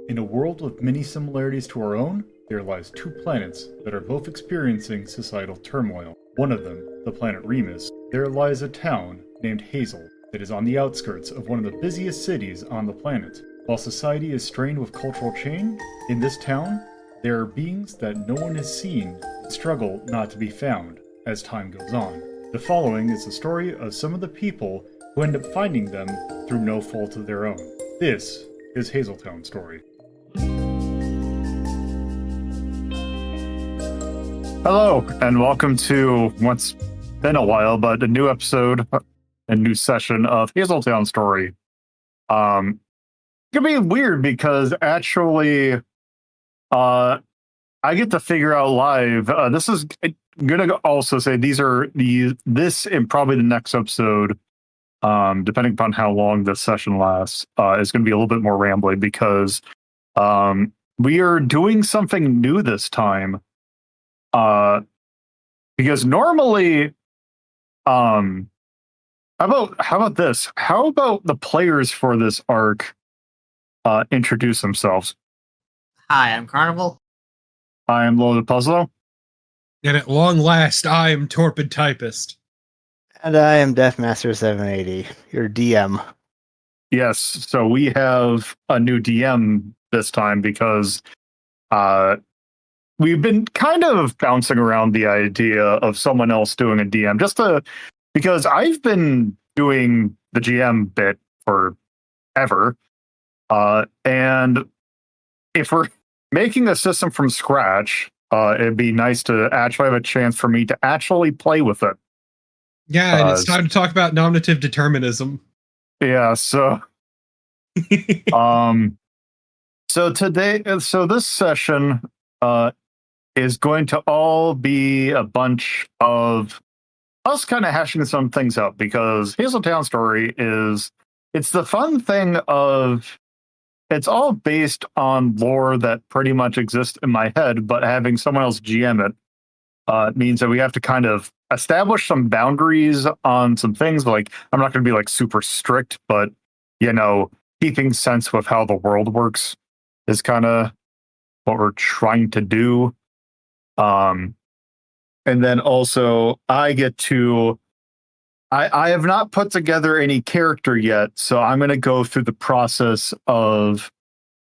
In a world with many similarities to our own, there lies two planets that are both experiencing societal turmoil. One of them, the planet Remus, there lies a town named Hazel that is on the outskirts of one of the busiest cities on the planet. While society is strained with cultural change, in this town, there are beings that no one has seen and struggle not to be found as time goes on. The following is the story of some of the people who end up finding them through no fault of their own. This is Hazeltown Story. Hello, and welcome to what's been a while, but a new episode, a new session of Hazeltown Story. It could be weird because actually, I get to figure out live. This is gonna also say this and probably the next episode, depending upon how long this session lasts, is going to be a little bit more rambling because we are doing something new this time. Because normally, how about this? How about the players for this arc introduce themselves? Hi, I'm Carnival. I am LoloDePuzlo. And at long last, I am TorpidTypist. And I am Deathmaster780, your DM. Yes, so we have a new DM this time because we've been kind of bouncing around the idea of someone else doing a DM because I've been doing the GM bit forever. And if we're making a system from scratch, it'd be nice to actually have a chance for me to actually play with it. Yeah, and it's time to talk about nominative determinism. Yeah, so so this session is going to all be a bunch of us kind of hashing some things out because Hazeltown Story it's the fun thing of it's all based on lore that pretty much exists in my head, but having someone else GM it means that we have to kind of establish some boundaries on some things. Like, I'm not going to be like super strict, but keeping sense with how the world works is kind of what we're trying to do. And then also I have not put together any character yet, so I'm going to go through the process of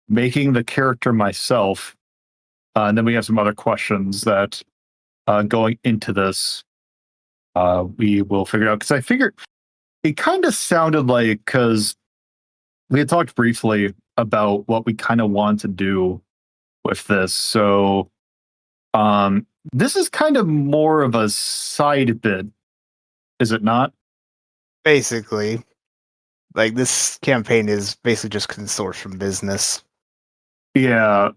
making the character myself. And then we have some other questions that going into this, we will figure out. Because I figured it kind of sounded like, because we had talked briefly about what we kind of want to do with this. So this is kind of more of a side bit, is it not? Basically, like this campaign is basically just sourced from business. Yeah.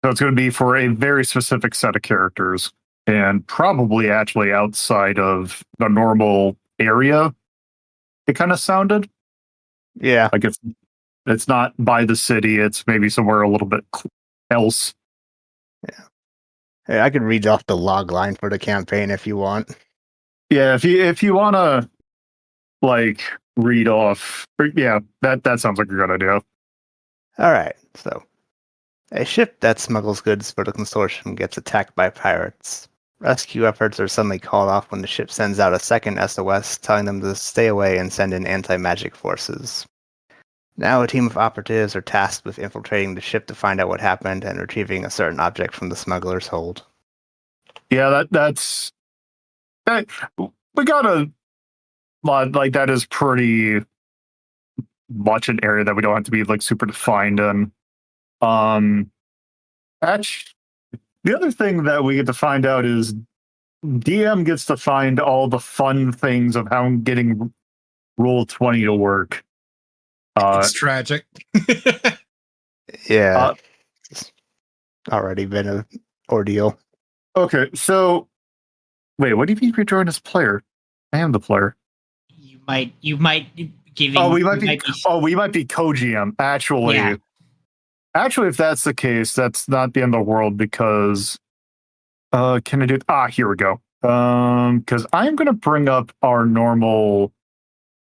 So it's going to be for a very specific set of characters and probably actually outside of the normal area. It kind of sounded. Yeah. Like it's not by the city. It's maybe somewhere a little bit else. Yeah. Hey, I can read off the log line for the campaign if you want. Yeah, if you want to like read off, yeah, that sounds like a good idea. All right. So, a ship that smuggles goods for the consortium gets attacked by pirates. Rescue efforts are suddenly called off when the ship sends out a second SOS telling them to stay away and send in anti-magic forces. Now a team of operatives are tasked with infiltrating the ship to find out what happened and retrieving a certain object from the smuggler's hold. Yeah, we got a lot, like that is pretty much an area that we don't have to be like super defined in. Actually, the other thing that we get to find out is DM gets to find all the fun things of how getting Roll20 to work. It's tragic. Yeah. It's already been an ordeal. Okay, so wait, what do you mean you're joining as player? I am the player. You might giving. We might be co-GM. Actually, if that's the case, that's not the end of the world because can I do here we go. Because I'm gonna bring up our normal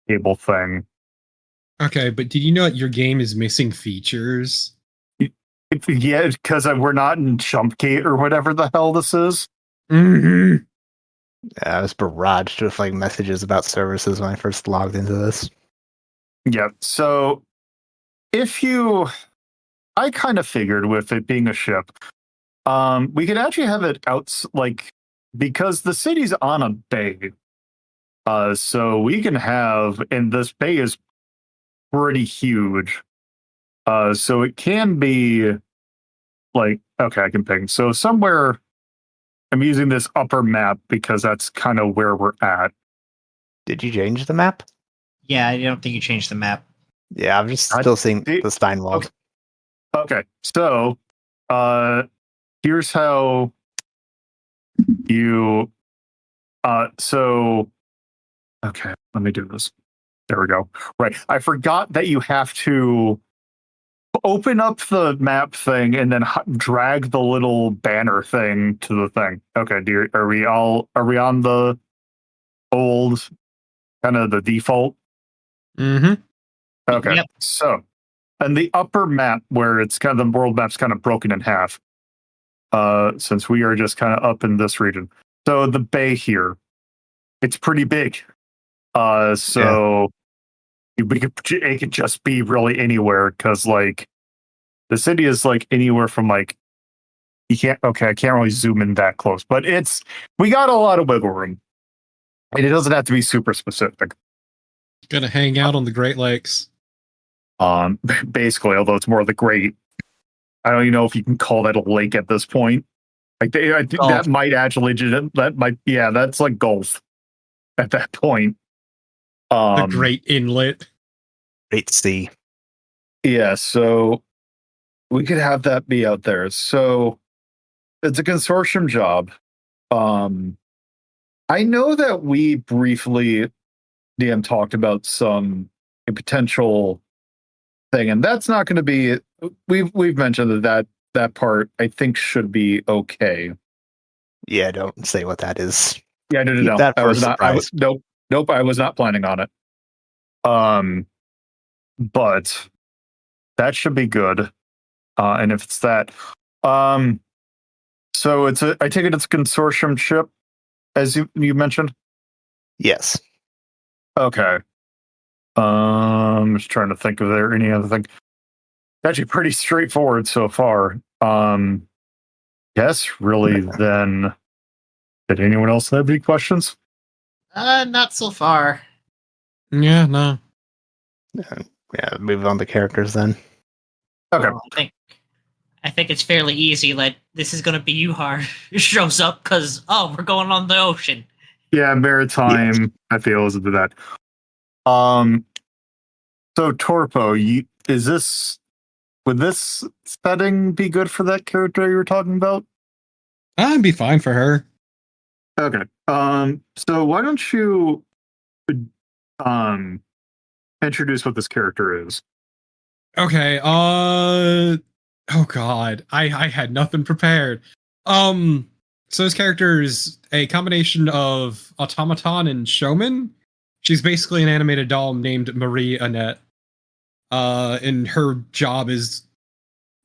table thing. Okay, but did you know that your game is missing features? Yeah, because we're not in Chumpgate or whatever the hell this is. Mm-hmm. Yeah, I was barraged with like messages about services when I first logged into this. Yeah, so I kind of figured with it being a ship, we could actually have it out, like, because the city's on a bay. So we can have, and this bay is pretty huge. So it can be like, okay, I can ping. So somewhere, I'm using this upper map because that's kind of where we're at. Did you change the map? Yeah, I don't think you changed the map. Yeah, I'm just still seeing the Steinwald. Okay, so here's how you so okay, let me do this. There we go. Right. I forgot that you have to open up the map thing and then drag the little banner thing to the thing. Okay, are we on the old kind of the default? Mm-hmm. Okay. Yep. So, and the upper map where it's kind of the world map's kind of broken in half. Since we are just kind of up in this region. So the bay here, it's pretty big. So it could just be really anywhere because like the city is like anywhere from like I can't really zoom in that close, but we got a lot of wiggle room. And it doesn't have to be super specific. Gonna hang out on the Great Lakes. Basically, although it's more the great. I don't even know if you can call that a lake at this point. Like I think Golf. that might actually that's like golf at that point. The Great Inlet. Great Sea. Yeah, so we could have that be out there. So it's a consortium job. I know that we briefly DM talked about a potential thing, and that's not going to be. We've mentioned that part I think should be okay. Yeah, don't say what that is. Yeah, no. Keep that I for was a not. surprise. Nope. I was not planning on it. But that should be good. And if it's that, so I take it it's a consortium ship, as you mentioned. Yes. Okay. I'm just trying to think of there any other thing. Actually, pretty straightforward so far. Yes, really. Then, did anyone else have any questions? Not so far. Yeah, no. Yeah, move on to characters then. Okay. Well, I think it's fairly easy. Like this is gonna be Yuhar shows up because we're going on the ocean. Yeah, maritime. Yes. I feel is into that. So Torpo, would this setting be good for that character you were talking about? I'd be fine for her. Okay. So why don't you introduce what this character is? Okay. Oh God, I had nothing prepared. So this character is a combination of automaton and showman. She's basically an animated doll named Marie Annette. And her job is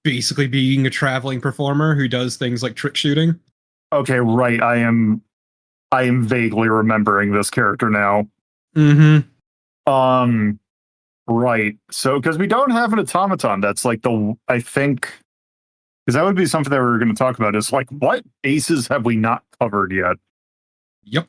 basically being a traveling performer who does things like trick shooting. Okay, right. I am vaguely remembering this character now. Mm-hmm. Right. So, because we don't have an automaton, that's like I think, because that would be something that we were going to talk about. Is like, what aces have we not covered yet? Yep.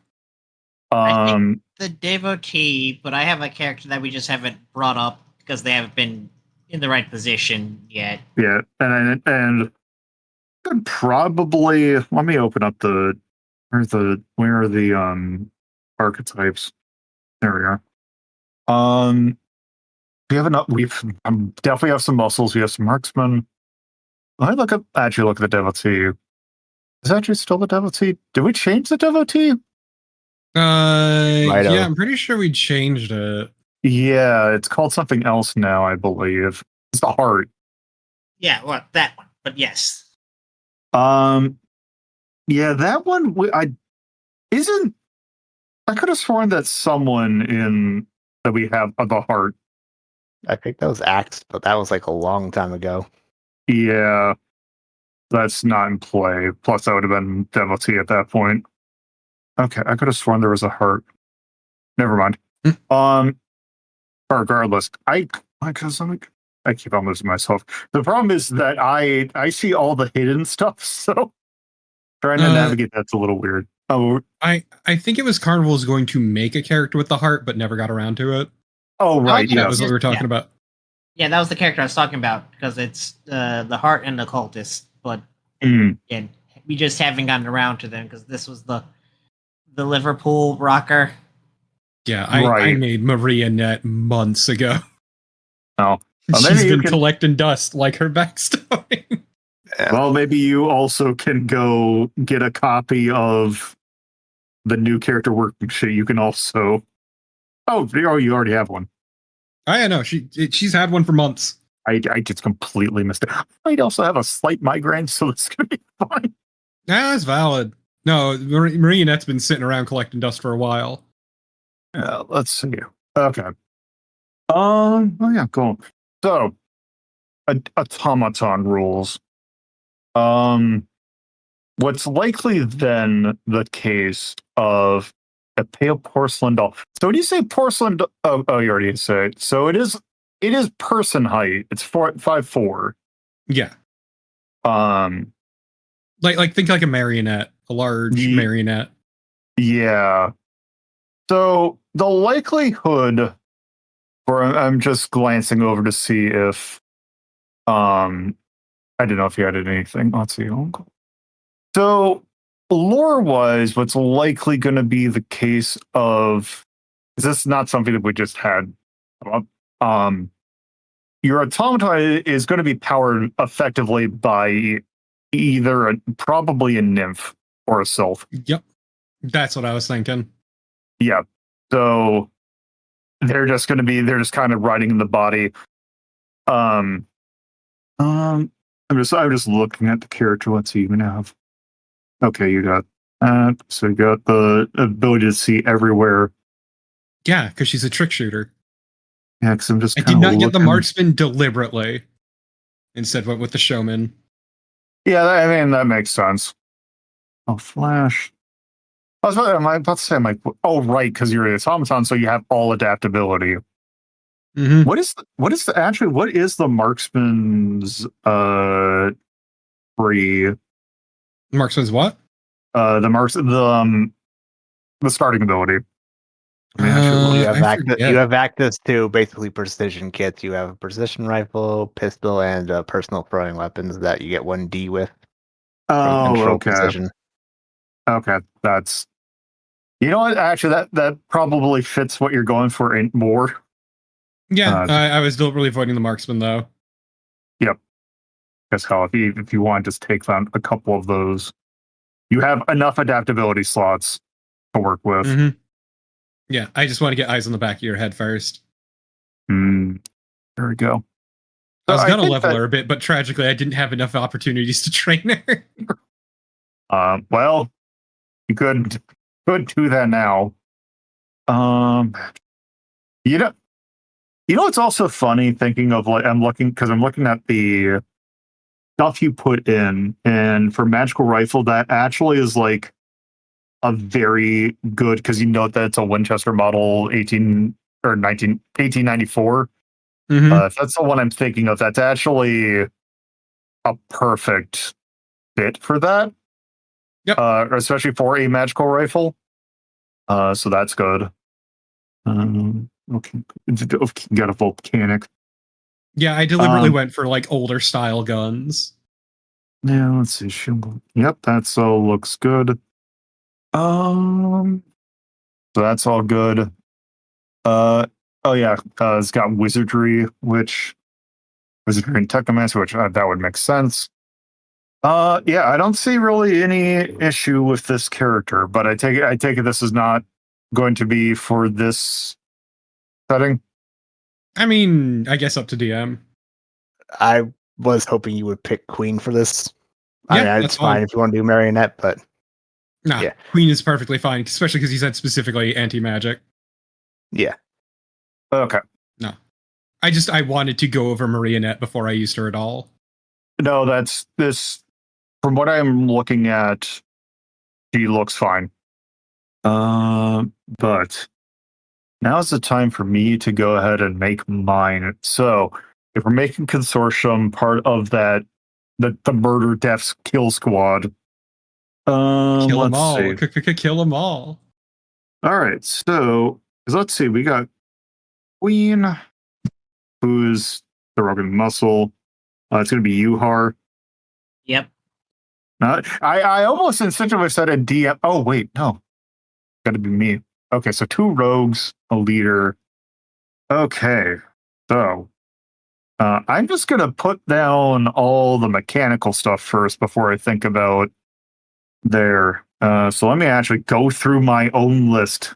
I think the devotee, but I have a character that we just haven't brought up because they haven't been in the right position yet. Yeah, and could probably let me open up where are the archetypes? There we are. We have definitely have some muscles. We have some marksmen. Let me actually look at the devotee. Is that actually still the devotee? Did we change the devotee? Yeah, I'm pretty sure we changed it. Yeah, it's called something else now, I believe. It's the heart. Yeah, well, that one. But yes. Yeah, that one. I could have sworn that someone that we have of the heart. I think that was Axe, but that was like a long time ago. Yeah, that's not in play. Plus, I would have been devotee at that point. Okay, I could have sworn there was a heart. Never mind. Regardless, I keep on losing myself. The problem is that I see all the hidden stuff, so trying to navigate that's a little weird. Oh, I think it was Carnival was going to make a character with the heart, but never got around to it. oh right, That yeah. was what we were talking about. Yeah, that was the character I was talking about because it's the heart and the cultist. But yeah, we just haven't gotten around to them because this was the Liverpool rocker. Yeah, I made Maria Net months ago. Oh, she's been collecting dust like her backstory. Well, maybe you also can go get a copy of the new character worksheet. You can also. Oh, you already have one. I know she's had one for months. I just completely missed it. I might also have a slight migraine, so it's gonna be fine. Nah, that's valid. No, Maria Net's been sitting around collecting dust for a while. Let's see. Okay. Oh yeah, cool. So, automaton rules. What's likely then the case of a pale porcelain doll? So when you say porcelain, you already said. So it is person height. It's 5'4". Yeah. Like think like a marionette, a large marionette. Yeah. So the likelihood, or I'm just glancing over to see if, I don't know if you added anything. Let's see. So lore-wise, what's likely going to be the case of, is this not something that we just had? Your automaton is going to be powered effectively by either probably a nymph or a sylph. Yep. That's what I was thinking. Yeah. So they're just kind of riding in the body. I'm just looking at the character. Let's see, you even have. Okay, you got that. So you got the ability to see everywhere. Yeah, because she's a trick shooter. Yeah, because I'm just. I did not get the marksman deliberately. Instead, went with the showman. Yeah, I mean that makes sense. Oh, flash. Am I about to say? I'm like, oh, right, because you're an automaton, so you have all adaptability. Mm-hmm. What is the marksman's free? Marksman's what? The starting ability. You have access to basically precision kits. You have a precision rifle, pistol, and personal throwing weapons that you get 1D with. Oh, okay. Precision. Okay, that's. You know what? Actually, that probably fits what you're going for more. Yeah, I was deliberately avoiding the marksman though. Yep. Guess how if you want, just take on a couple of those. You have enough adaptability slots to work with. Mm-hmm. Yeah, I just want to get eyes on the back of your head first. There we go. I was gonna level her a bit, but tragically, I didn't have enough opportunities to train her. Well, you could do that now. You know, it's also funny thinking of like I'm looking at the stuff you put in, and for magical rifle, that actually is like a very good, because you note that it's a Winchester model 1894. Mm-hmm. If that's the one I'm thinking of, that's actually a perfect fit for that. Yep. Especially for a magical rifle. So that's good. Okay. Got a volcanic. Yeah, I deliberately went for like older style guns. Yeah, let's see. Yep, that all looks good. So that's all good. Oh yeah, it's got wizardry and technomancy, which that would make sense. Yeah, I don't see really any issue with this character, but I take it this is not going to be for this setting. I mean, I guess up to DM. I was hoping you would pick Queen for this. Yeah, I mean, it's fine if you want to do Marionette, but nah, yeah. Queen is perfectly fine, especially because he said specifically anti-magic. Yeah. Okay. No. I wanted to go over Marionette before I used her at all. No, that's this. From what I'm looking at, she looks fine. But now's the time for me to go ahead and make mine. So, if we're making consortium part of that, the murder deaths kill squad. Kill them let's all. see. Kill them all. All right, so let's see. We got Queen, who's the Rogan Muscle. It's going to be Yuhar. Yep. I almost instinctively said a DM. Oh wait, no, got to be me. Okay, so 2 rogues, a leader. Okay, so I'm just gonna put down all the mechanical stuff first before I think about there. So let me actually go through my own list.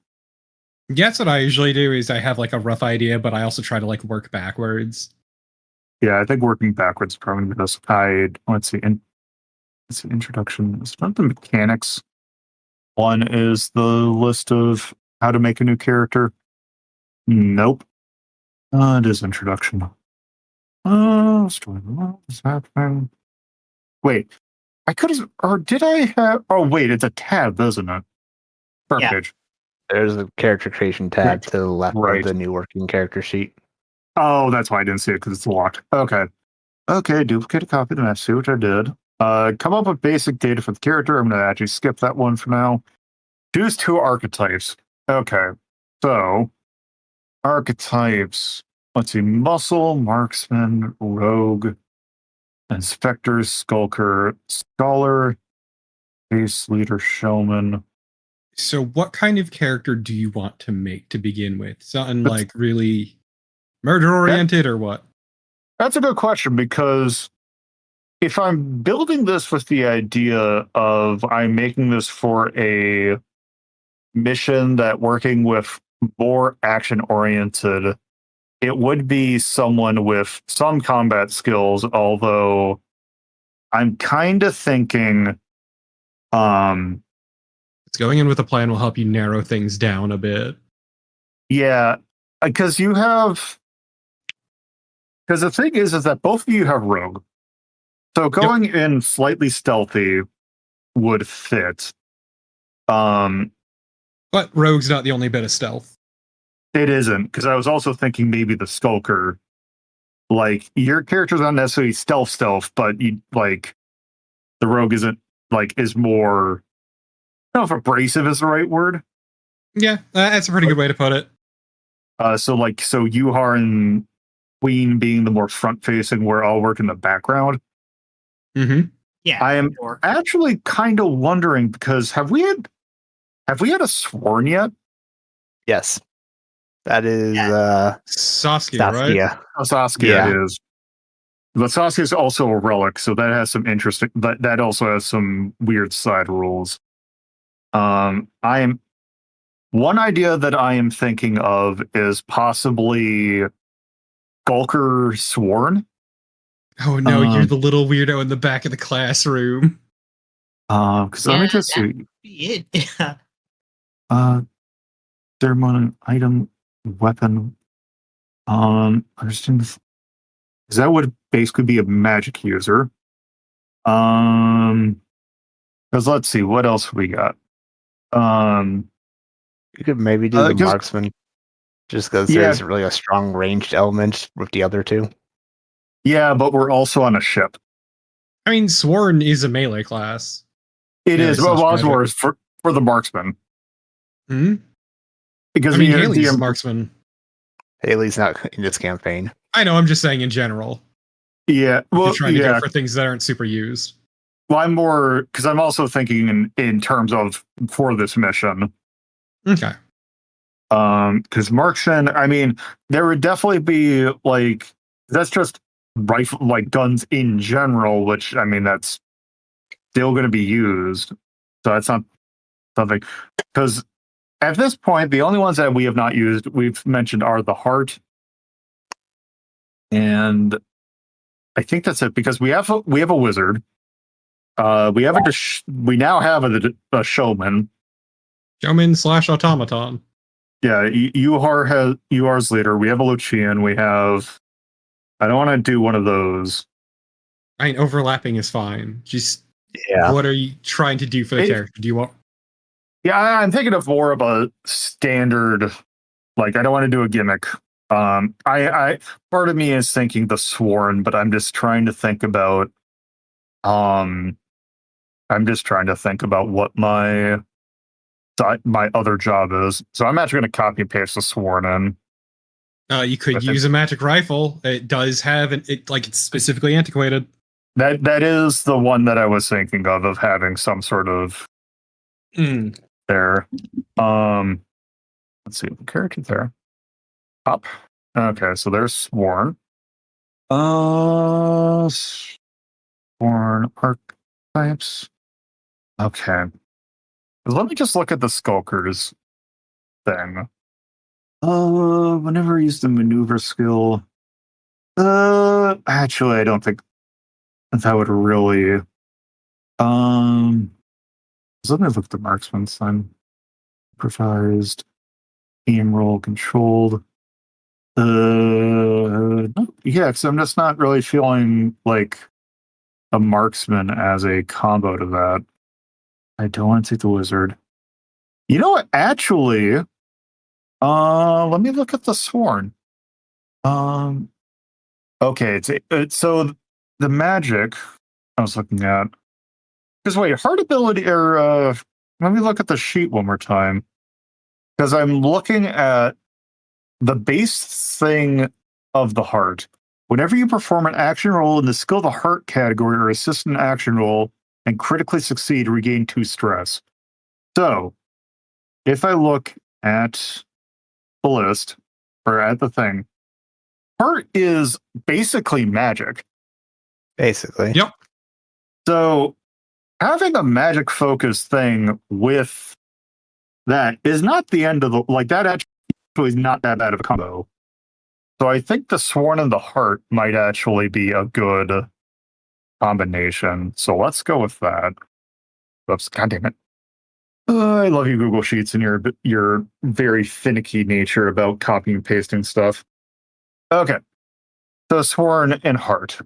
That's what I usually do. Is I have like a rough idea, but I also try to like work backwards. Yeah, I think working backwards is probably the best. Let's see. It's an introduction. It's not the mechanics. One is the list of how to make a new character. Nope. It is introduction. Story. What is happening? Wait, I could have, or did I have? Oh, wait, it's a tab, isn't it? Front Yeah. page. There's a character creation tab to the left Right. of the new working character sheet. Oh, that's why I didn't see it because it's locked. Okay. Okay, duplicate a copy, then I see what I did. Come up with basic data for the character. I'm going to actually skip that one for now. Choose 2 archetypes. Okay, so archetypes. Let's see, muscle, marksman, rogue, inspector, skulker, scholar, base leader, showman. So, what kind of character do you want to make to begin with? Something like really murder oriented, or what? That's a good question, because if I'm building this with the idea of I'm making this for a mission that working with more action oriented, it would be someone with some combat skills, although I'm kind of thinking Going in with a plan will help you narrow things down a bit. yeah, because the thing is that both of you have rogue. So going in slightly stealthy would fit. But rogue's not the only bit of stealth. It isn't, because I was also thinking maybe the skulker. Like, your character's not necessarily stealth, but you like the rogue isn't is more. I don't know if abrasive is the right word. Yeah, that's a pretty good way to put it. So Yuhar and Queen being the more front facing, where I'll work in the background. Mm-hmm. Yeah. I am sure. actually kind of wondering, because have we had a sworn yet? Yes. That is Saskia, right? Saskia. Oh, Saskia Yeah. is. But Saskia is also a relic, so that has some interesting. That also has some weird side rules. One idea that I am thinking of is possibly Skulker Sworn. Oh no, you're the little weirdo in the back of the classroom. Because let me just see. Be it. Ceremony item weapon. Understand this. Because that would basically be a magic user. Because let's see, what else we got? You could maybe do the 'cause- marksman, just because Yeah. there isn't really a strong ranged element with the other 2. Yeah, but we're also on a ship. I mean, Sworn is a melee class. It Yeah, is. it's Well, not Oswald is for the marksman. Hmm? Because I mean, we had Haley's DM marksman. Haley's not in this campaign. I know, I'm just saying in general. Yeah, well, You're trying to yeah. go for things that aren't super used. Well, I'm more because I'm also thinking in terms of for this mission. Okay. Because marksman, I mean, there would definitely be that's just rifle guns in general, which I mean that's still going to be used. So that's not something, because at this point the only ones that we have not used we've mentioned are the heart, and I think that's it, because we have a wizard. We have we now have a showman. Showman / automaton. Yeah, Yuhar's leader. We have a Lucian. We have. I don't want to do one of those. I mean, overlapping is fine. Just Yeah. what are you trying to do for the character? Do you want? Yeah, I'm thinking of more of a standard. Like, I don't want to do a gimmick. I part of me is thinking the Sworn, but I'm just trying to think about. I'm just trying to think about what my other job is. So I'm actually going to copy and paste the Sworn in. You could use a magic rifle. It does have it's specifically antiquated. That is the one that I was thinking of having some sort of there. Let's see the character there. Up. Okay, so there's Sworn. Sworn archetypes. Okay. Let me just look at the Skulkers thing. Whenever I use the maneuver skill. Actually, I don't think that would really. Let me look at the marksman sign. Improvised, aim roll, controlled. Yeah, because I'm just not really feeling like a marksman as a combo to that. I don't want to take the wizard. You know what? Actually, let me look at the Sworn. Okay, so the magic I was looking at. Because wait, hard ability or let me look at the sheet one more time. Because I'm looking at the base thing of the heart. Whenever you perform an action roll in the skill of the heart category or assist an action roll and critically succeed, regain 2 stress. So if I look at the list or at the thing, heart is basically magic. Basically. Yep. So having a magic focus thing with that is not the end of the that actually is not that bad of a combo. So I think the Sworn and the Heart might actually be a good combination. So let's go with that. Oops, God damn it. I love you, Google Sheets, and your very finicky nature about copying and pasting stuff. Okay. So Sworn and Heart.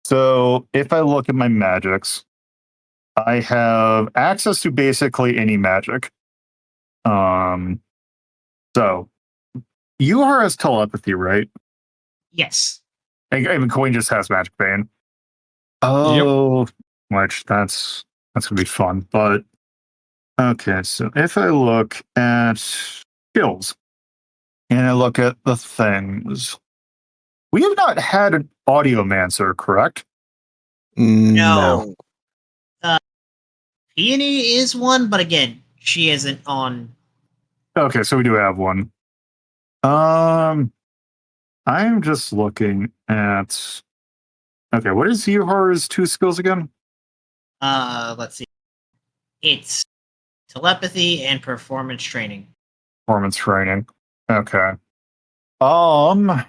So if I look at my magics, I have access to basically any magic. So UR has telepathy, right? Yes. And Coin just has Magic Bane. Oh, which that's gonna be fun. But okay, so if I look at skills and I look at the things, we have not had an Audiomancer, correct? No. Peony is one, but again, she isn't on. Okay, so we do have one. I'm just looking at. Okay, what is Yuhar's 2 skills again? Let's see. It's telepathy and performance training. Performance training. Okay. I'm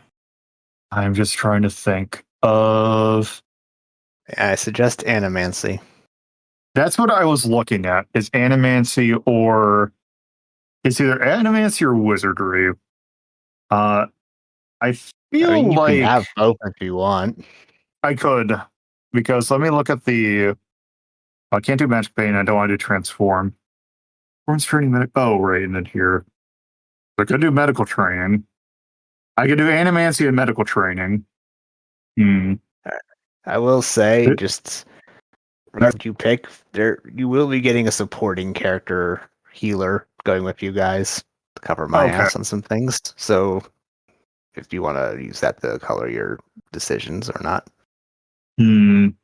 just trying to think of. I suggest Animancy. That's what I was looking at. Is Animancy or it's either Animancy or Wizardry. I feel You like can have both if you want. I could, because let me look at the. I can't do Magic Bane. I don't want to do Transform. Performance training. Right, and then here. I could do medical training. I could do Animancy and medical training. I will say, just regardless of what you pick, you will be getting a supporting character healer going with you guys to cover my ass on some things. So if you want to use that to color your decisions or not. I'm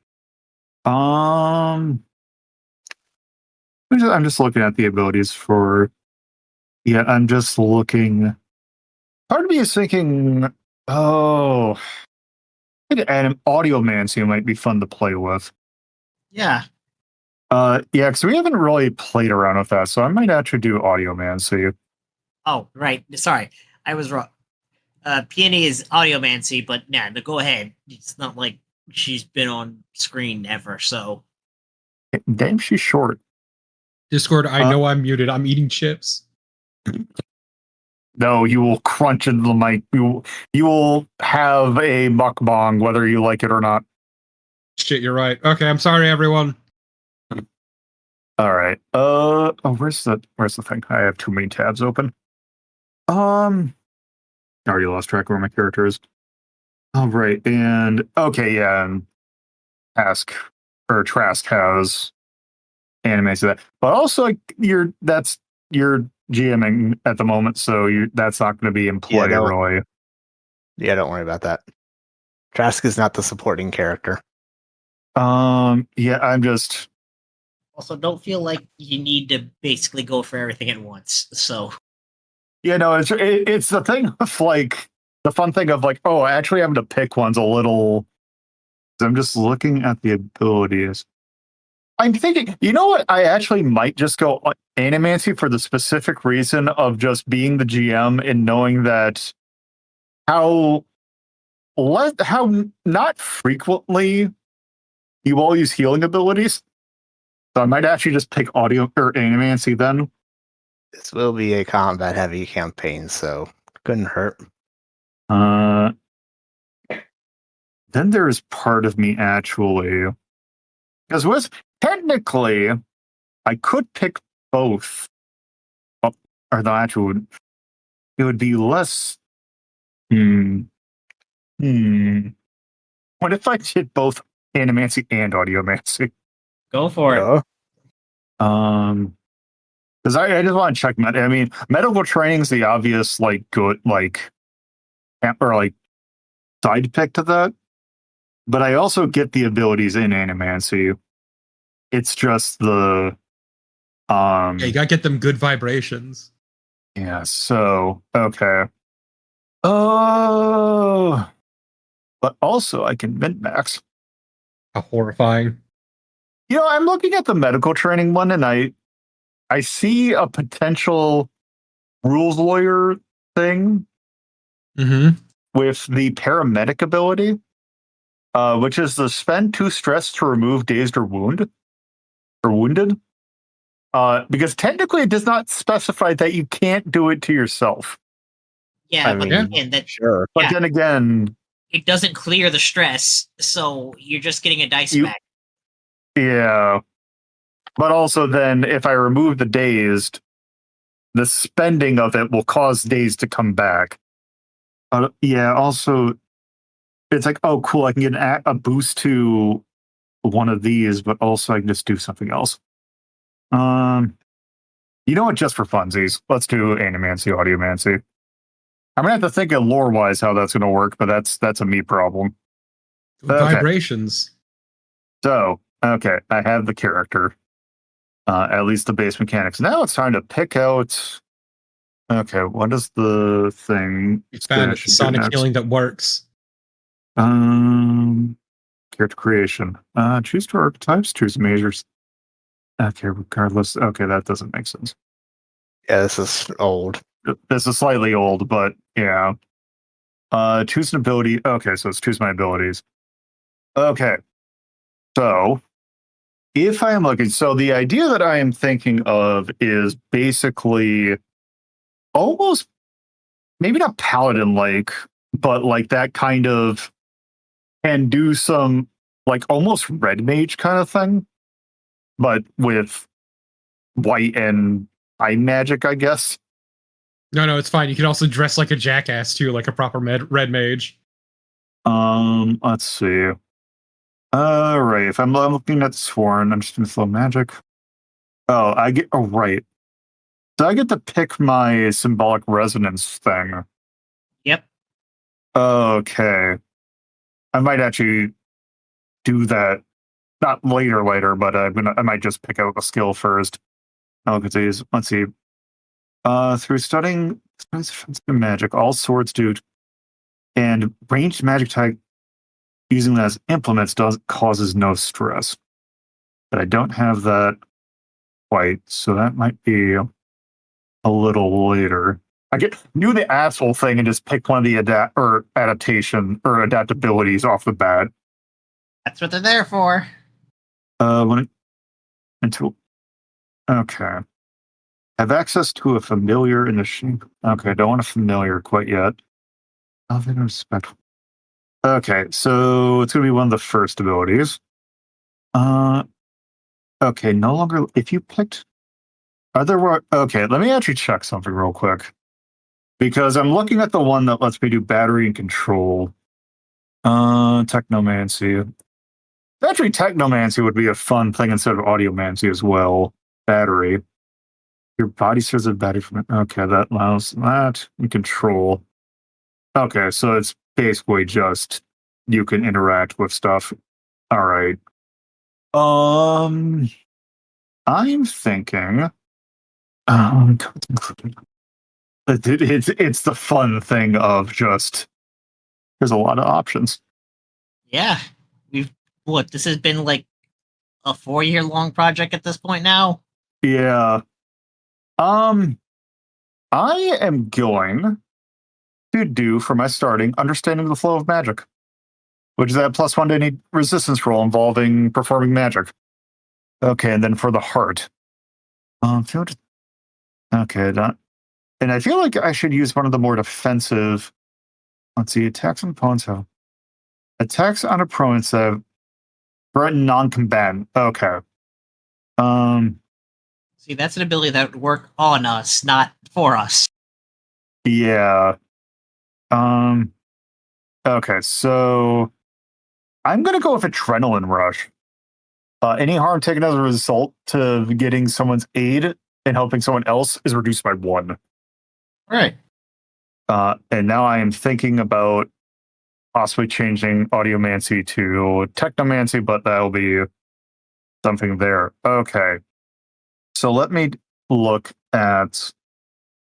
just looking at the abilities for. Yeah, I'm just looking. Part of me is thinking, I think an Audiomancy might be fun to play with. Yeah. Yeah, because we haven't really played around with that, so I might actually do Audiomancy. Oh, right. Sorry, I was wrong. Peony is Audiomancy, but yeah, no, go ahead. It's not like she's been on screen ever, so. Damn, she's short. Discord, I know I'm muted. I'm eating chips. No, you will crunch into the mic. You will have a mukbang, whether you like it or not. Shit, you're right. Okay, I'm sorry, everyone. All right. Where's the thing? I have too many tabs open. I already lost track of where my character is. All right, and okay, yeah, and Trask has animes to that, but also like you're GMing at the moment, so that's not going to be in play really. Yeah, don't worry about that. Trask is not the supporting character. Yeah, I'm just. Also, don't feel like you need to basically go for everything at once. So. Yeah, no, it's the thing of like the fun thing of like, oh, actually having to pick one's a little. I'm just looking at the abilities. I'm thinking, you know what? I actually might just go Animancy for the specific reason of just being the GM and knowing that how not frequently you all use healing abilities. So I might actually just pick audio or Animancy then. This will be a combat heavy campaign, so couldn't hurt. Then there's part of me actually, because technically I could pick both, or the actual it would be less. What if I did both Animancy and Audiomancy? Go for it. Because I just want to check. I mean, medical training's the obvious good or side pick to that. But I also get the abilities in Animancy. It's just the Yeah, you gotta get them good vibrations. Yeah, so okay. Oh, but also I can min-max. How horrifying. You know, I'm looking at the medical training one and I see a potential rules lawyer thing with the paramedic ability. Which is the spend 2 stress to remove dazed or wounded. Because technically it does not specify that you can't do it to yourself. Yeah, I but mean, again, that sure. But then again, it doesn't clear the stress, so you're just getting a dice back. Yeah. But also then if I remove the dazed, the spending of it will cause dazed to come back. Yeah, also it's like, oh, cool, I can get a boost to one of these, but also I can just do something else. You know what? Just for funsies, let's do Animancy, Audiomancy. I'm gonna have to think of lore-wise how that's gonna work, but that's a me problem. Okay. Vibrations. So, okay, I have the character. At least the base mechanics. Now it's time to pick out. Okay, what is the thing? You found a sonic healing that works. Character creation. Choose 2 archetypes, choose measures. Okay, regardless. Okay, that doesn't make sense. Yeah, this is old. This is slightly old, but yeah. Choose an ability. Okay, so it's choose my abilities. Okay. So if I am looking, so the idea that I am thinking of is basically almost maybe not paladin like, but like that kind of can do some like almost red mage kind of thing, but with white and eye magic, I guess. No, it's fine. You can also dress like a jackass too, like a proper red mage. Let's see. All right. If I'm looking at Sworn, I'm just gonna throw magic. Oh, right. So I get to pick my symbolic resonance thing. Yep. Okay. I might actually do that. Not later, but I might just pick out a skill first. I'll look at these. Let's see. Through studying magic, all swords do, and ranged magic type using them as implements causes no stress. But I don't have that quite, so that might be a little later. I do the asshole thing and just pick one of the adaptation or adaptabilities off the bat. That's what they're there for. Okay. Have access to a familiar in the shape. Okay, I don't want a familiar quite yet. Nothing respectful. Okay, so it's going to be one of the first abilities. Okay, no longer. If you picked, okay, let me actually check something real quick because I'm looking at the one that lets me do battery and control. Technomancy. Actually, technomancy would be a fun thing instead of audiomancy as well. Battery. Your body serves a battery from it. Okay, that allows that and control. Okay, so it's basically just you can interact with stuff. All right. I'm thinking. It's the fun thing of just there's a lot of options. Yeah, this has been like a 4-year long project at this point now. Yeah. I am going to do for my starting understanding the flow of magic, which is that +1 to any resistance roll involving performing magic. Okay, and then for the heart. Okay, that. And I feel like I should use one of the more defensive. Let's see, attacks on opponents have attacks on opponents have threaten non-combatant. Okay. See, that's an ability that would work on us, not for us. Yeah. Okay, so I'm gonna go with adrenaline rush. Any harm taken as a result to getting someone's aid and helping someone else is reduced by 1. Right. And now I am thinking about possibly changing audiomancy to technomancy, but that'll be something there. Okay. So let me look at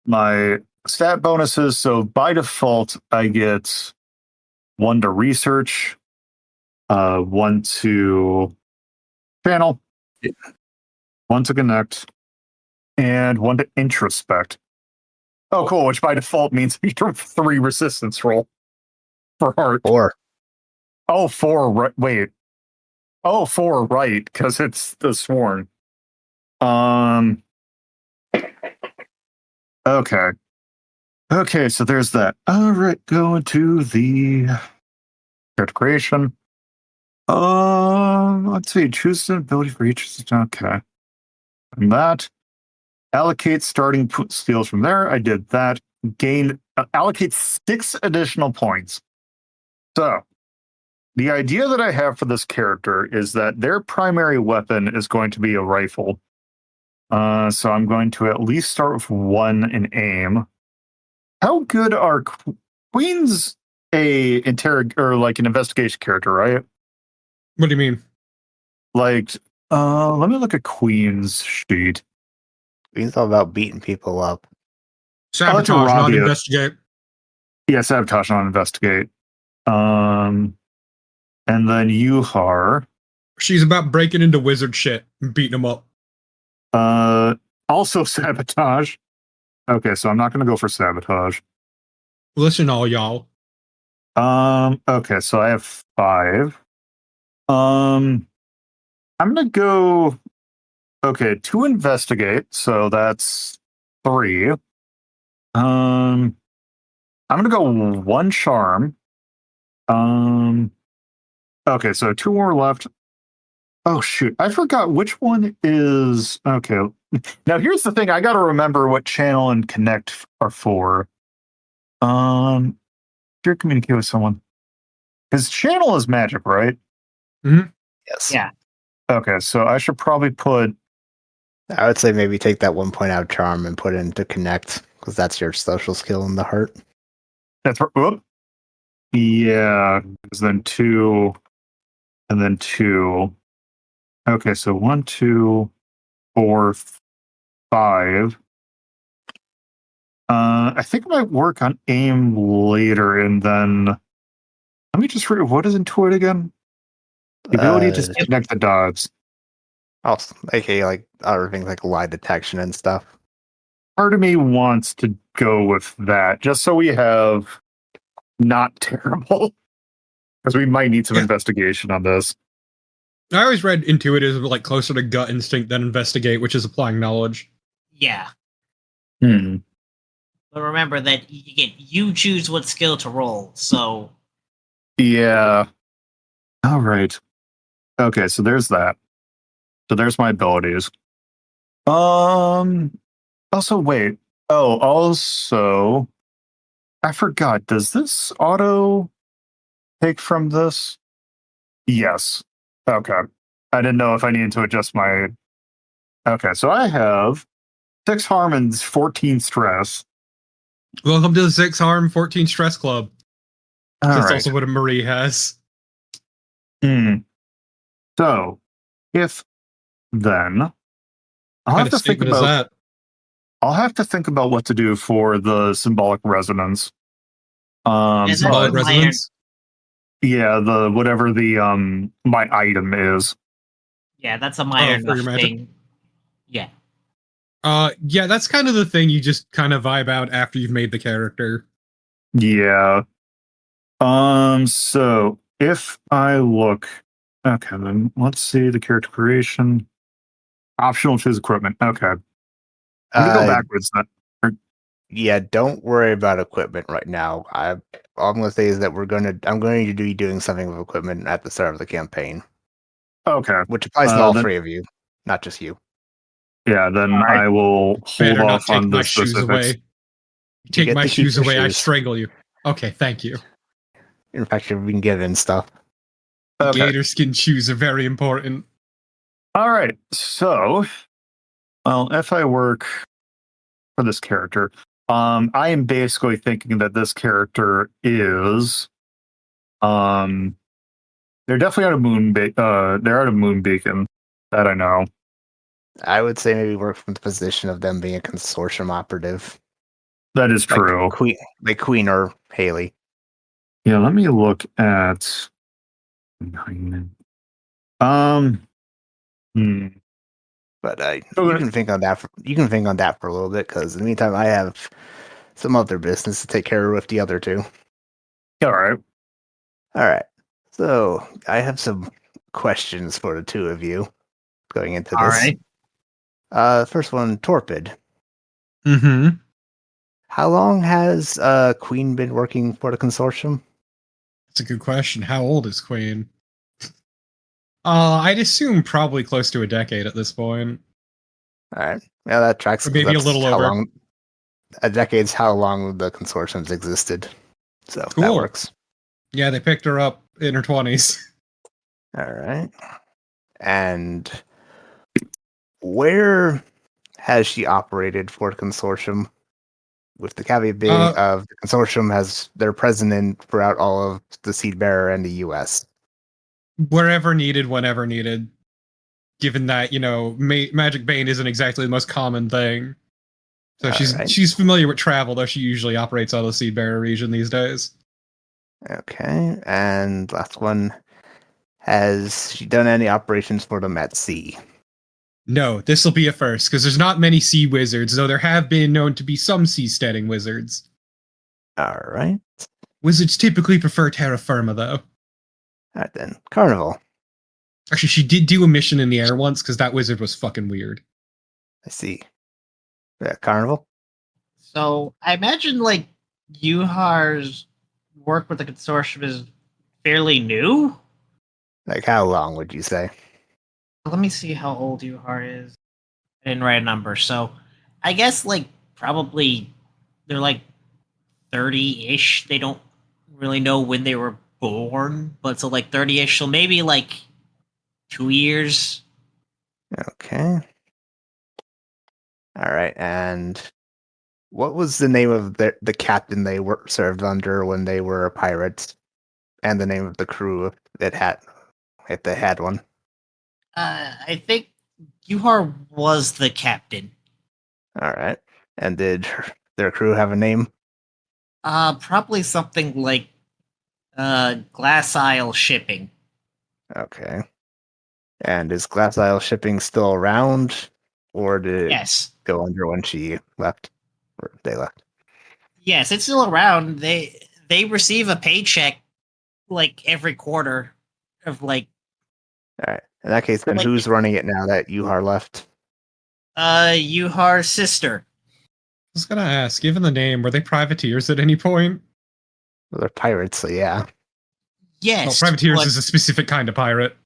my stat bonuses. So by default, I get 1 to research, 1 to channel, 1 to connect, and 1 to introspect. Oh, cool. Which by default means you do 3 resistance roll for heart. 4. Oh, 4. Right. Wait. Oh, 4. Right. Because it's the sworn. Okay. Okay. So there's that. All right. Going to the character creation. Let's see. Choose an ability for each. Okay. And that. Allocate starting skills from there. I did that. Gain. Allocate 6 additional points. So, the idea that I have for this character is that their primary weapon is going to be a rifle. So I'm going to at least start with 1 in aim. How good are Queen's a like an investigation character, right? What do you mean? Like, let me look at Queen's sheet. He's all about beating people up. Sabotage, rob not you. investigate. Yeah, sabotage, not investigate. And then Yuhar. She's about breaking into wizard shit and beating them up. Also sabotage. Okay, so I'm not going to go for sabotage. Listen, all y'all. Okay, so I have 5. I'm going to go. Okay, 2 investigate, so that's 3. I'm going to go 1 charm. Okay, so 2 more left. Oh shoot, I forgot which one is okay. Now here's the thing: I got to remember what channel and connect are for. You're communicate with someone. His channel is magic, right? Yes. Yeah. Okay, so I should probably put. I would say maybe take that 1 point out of charm and put it into connect, because that's your social skill in the heart. That's whoop. Yeah, because then 2, and then 2. Okay, so 1, 2, 4, 5. I think I might work on aim later, and then let me just read what is Intuit again? The ability to connect the dots. Also, aka like other things like lie detection and stuff. Part of me wants to go with that, just so we have not terrible, because we might need some investigation on this. I always read intuitive like closer to gut instinct than investigate, which is applying knowledge. Yeah. Hmm. But remember that you choose what skill to roll, so Yeah. All right. Okay, so there's that. So there's my abilities. Also, wait. Oh, also, I forgot. Does this auto take from this? Yes. Okay. I didn't know if I needed to adjust my. Okay, so I have 6 harm and 14 stress. Welcome to the 6 harm, 14 stress club. All That's right. also what a Marie has. So, if then, I'll What have kind to of think statement is about. that? I'll have to think about what to do for the symbolic resonance. that's Symbolic minor. resonance? Yeah, the whatever the my item is. Yeah, that's a minor for your enough magic? thing. Yeah. Yeah, that's kind of the thing you just kind of vibe out after you've made the character. Yeah. So if I look, okay, then let's see the character creation. Optional choose equipment. Okay, I'm gonna go backwards then. Yeah, don't worry about equipment right now. All I'm gonna say is that I'm going to be doing something with equipment at the start of the campaign, Okay, which applies to all then, 3 of you, not just you. yeah, then All right. I will hold Better not off take on my the shoes specifics. away. Take get my to keep shoes your away, I shoes. strangle you. Okay, thank you. In fact, you've been given stuff. Okay, Gator skin shoes are very important. all right. So, well, if I work for this character, I am basically thinking that this character is, they're definitely out of they're out of Moon Beacon. That I know. I would say maybe work from the position of them being a consortium operative, That is true. like Queen or Haley. Yeah, let me look at. Hmm. But you Okay. can think on that. You can think on that for a little bit, because in the meantime, I have some other business to take care of with the other 2. All right. All right. So I have some questions for the 2 of you going into All this. right. First one, Torpid. Mm-hmm. How long has Queen been working for the consortium? That's a good question. How old is Queen? I'd assume probably close to a decade at this point. All right. Yeah, that tracks. Or maybe a That's little how over. long. A decade's how long the consortium's existed. So that Cool. works. Yeah, they picked her up in her 20s. All right. And where has she operated for the consortium? With the caveat being of the consortium has their president throughout all of the Seed Bearer and the U.S. Wherever needed, whenever needed. Given that, Magic Bane isn't exactly the most common thing. So she's familiar with travel, though she usually operates out of the Seed Bearer region these days. Okay, and last one. Has she done any operations for them at sea? No, this will be a first, because there's not many sea wizards, though there have been known to be some seasteading wizards. All right. Wizards typically prefer terra firma, though. All right, then. Carnival. Actually, she did do a mission in the air once, because that wizard was fucking weird. I see. Yeah, Carnival? So I imagine like Yuhar's work with the consortium is fairly new. Like, how long would you say? Let me see how old Yuhar is. I didn't write a number, so I guess like probably they're like 30-ish. They don't really know when they were born, but so like 30-ish. So maybe like 2 years. Okay. All right, and what was the name of the captain they served under when they were pirates, and the name of the crew if they had one? I think Yuhar was the captain. All right, and did their crew have a name? Probably something like Glass Isle Shipping. Okay. And is Glass Isle Shipping still around, or did it go under when she left, or they left? Yes, it's still around. They receive a paycheck like every quarter of like. All right. In that case, then who's running it now that Yuhar left? Yuhar's sister. I was gonna ask, given the name, were they privateers at any point? Well, they're pirates, so yeah. Yes. Well, privateers is a specific kind of pirate.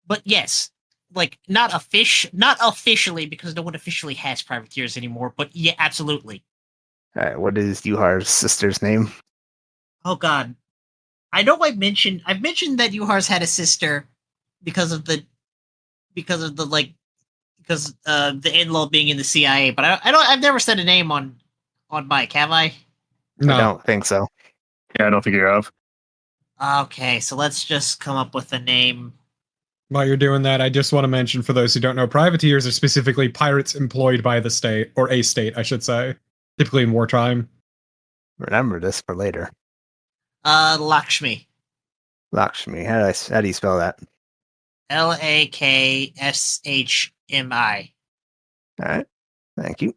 But yes, like not officially because no one officially has privateers anymore. But yeah, absolutely. All right, what is Yuhar's sister's name? Oh God, I know I've mentioned that Yuhar's had a sister because of the the in-law being in the CIA, but I've never said a name on mic, have I? I No. don't think so. Yeah, I don't think you have. Okay, so let's just come up with a name. While you're doing that, I just want to mention for those who don't know, privateers are specifically pirates employed by the state, or a state, I should say, typically in wartime. Remember this for later. Lakshmi. Lakshmi. How do you spell that? Lakshmi. All right. Thank you.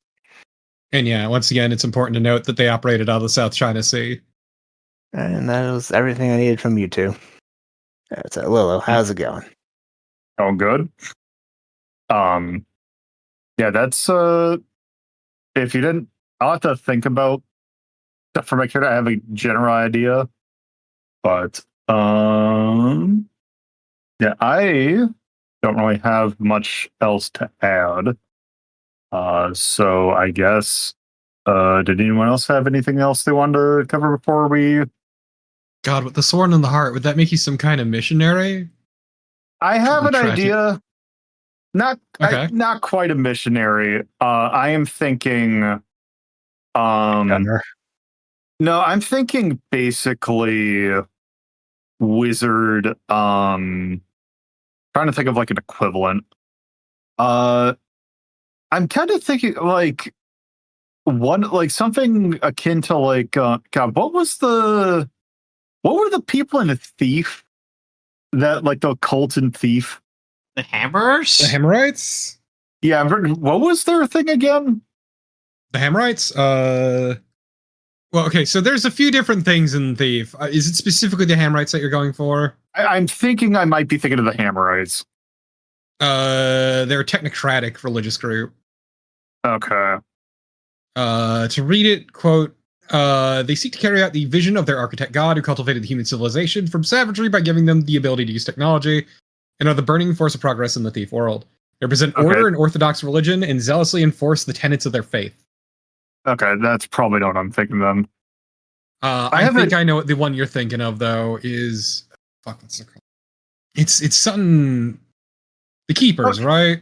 And yeah, once again, it's important to note that they operated out of the South China Sea. And that was everything I needed from you two. So Lolo, how's it going? Oh, good. Yeah, that's if you didn't, I'll have to think about stuff for my character. I have a general idea, but yeah, I don't really have much else to add. So I guess, did anyone else have anything else they wanted to cover before we? God, with the sword in the heart, would that make you some kind of missionary? I have an Tragic. idea. Not Okay. not quite a missionary. I am thinking. Gunner. No, I'm thinking basically wizard. Trying to think of like an equivalent. I'm kind of thinking like something akin to like God. What were the people in a thief that like the cult and thief? The Hamburers? The Hemorrhites? Yeah, what was their thing again? The Hemorrhites? Well, okay, so there's a few different things in Thief. Is it specifically the Hemorrhites that you're going for? I'm thinking I might be thinking of the Hammerites. They're a technocratic religious group. Okay. To read it, quote, they seek to carry out the vision of their architect god who cultivated the human civilization from savagery by giving them the ability to use technology, and are the burning force of progress in the Thief world. They represent order and orthodox religion and zealously enforce the tenets of their faith. Okay, that's probably not what I'm thinking then. I think I know what the one you're thinking of, though, is... Fuck, what's it called? It's something... The Keepers, right?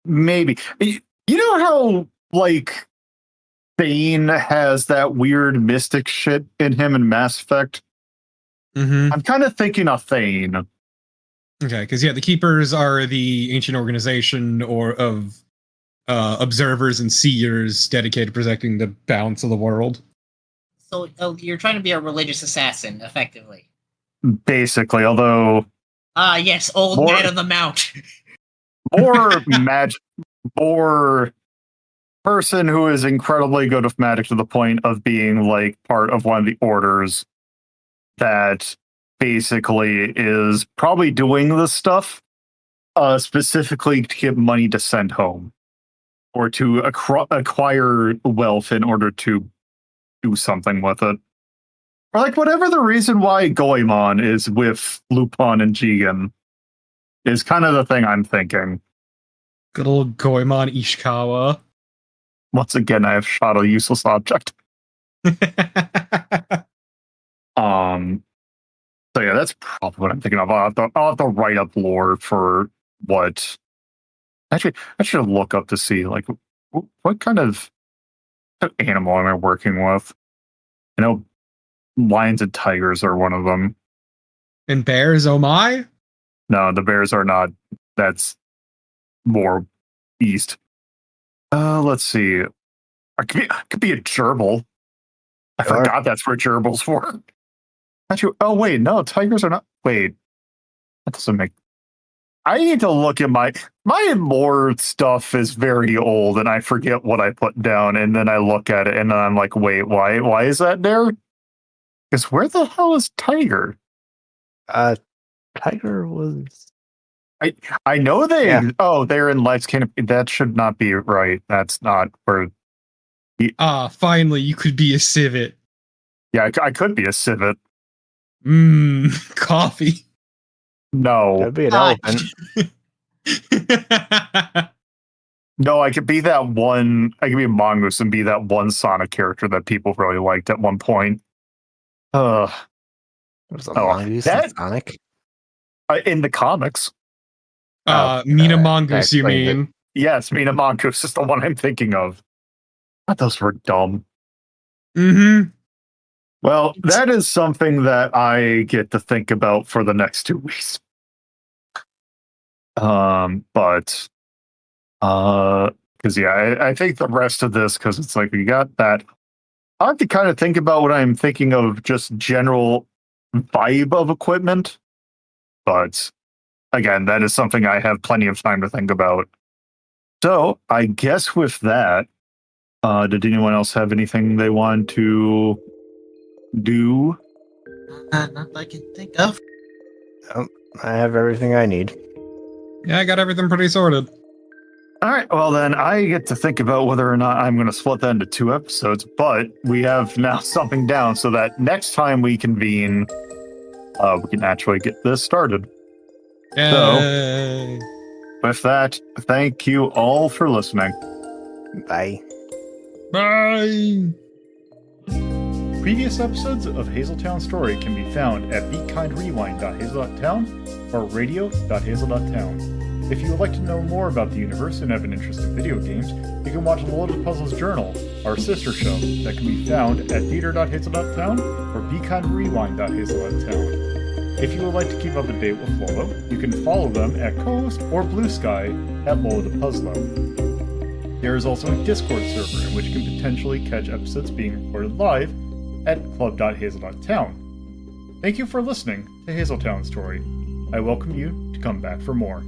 Maybe. You know how, like, Thane has that weird mystic shit in him in Mass Effect? Mm-hmm. I'm kind of thinking of Thane. Okay, because yeah, the Keepers are the ancient organization of observers and seers dedicated to protecting the balance of the world. So you're trying to be a religious assassin, effectively. Basically, although... yes, old man of the mount. More person who is incredibly good with magic to the point of being, like, part of one of the orders that basically is probably doing this stuff specifically to get money to send home or to acquire wealth in order to do something with it. Or like whatever the reason why Goemon is with Lupin and Jigen is kind of the thing I'm thinking. Good old Goemon Ishikawa. Once again, I have shot a useless object. So yeah, that's probably what I'm thinking of. I'll have to write up lore for what. Actually, I should look up to see like what kind of animal am I working with. I know lions and tigers are one of them. And bears, oh my? No, the bears are not. That's more east. Let's see. I could be a gerbil. I forgot that's what gerbil's for. Actually, oh wait, no, tigers are not. Wait, that doesn't make. I need to look at my lore stuff is very old, and I forget what I put down, and then I look at it, and then I'm like, wait, why is that there? Because where the hell is Tiger? Tiger was. I know they. Yeah. Oh, they're in Life's Canopy. That should not be right. That's not where. Finally, you could be a civet. Yeah, I could be a civet. Coffee. No. That'd be an Ah, elephant. No, I could be that one. I could be a mongoose and be that one Sonic character that people really liked at one point. There's a Oh, mongoose that- in Sonic. In the comics. Mina that Mongoose, you explains it. mean? Yes, Mina Mongoose is the one I'm thinking of. I thought those were dumb. Mm-hmm. Well, that is something that I get to think about for the next 2 weeks. But because I think the rest of this, because it's like we got that. I have to kind of think about what I'm thinking of, just general vibe of equipment. But again, that is something I have plenty of time to think about. So I guess with that, did anyone else have anything they want to do? Not that I can think of. I have everything I need. Yeah, I got everything pretty sorted. All right, well then I get to think about whether or not I'm going to split that into 2 episodes, but we have now something down so that next time we convene, we can actually get this started. Yay. With that, thank you all for listening. Bye. Bye. Previous episodes of Hazeltown Story can be found at BeKindRewind.hazel.town or radio.hazel.town. If you would like to know more about the universe and have an interest in video games, you can watch LoloDePuzlo's Journal, our sister show, that can be found at theater.hazel.town or BeKindRewind.hazel.town. If you would like to keep up to date with Lolo, you can follow them at co-host or BlueSky at LoloDePuzlo. There is also a Discord server in which you can potentially catch episodes being recorded live at club.hazel.town. Thank you for listening to Hazeltown Story. I welcome you to come back for more.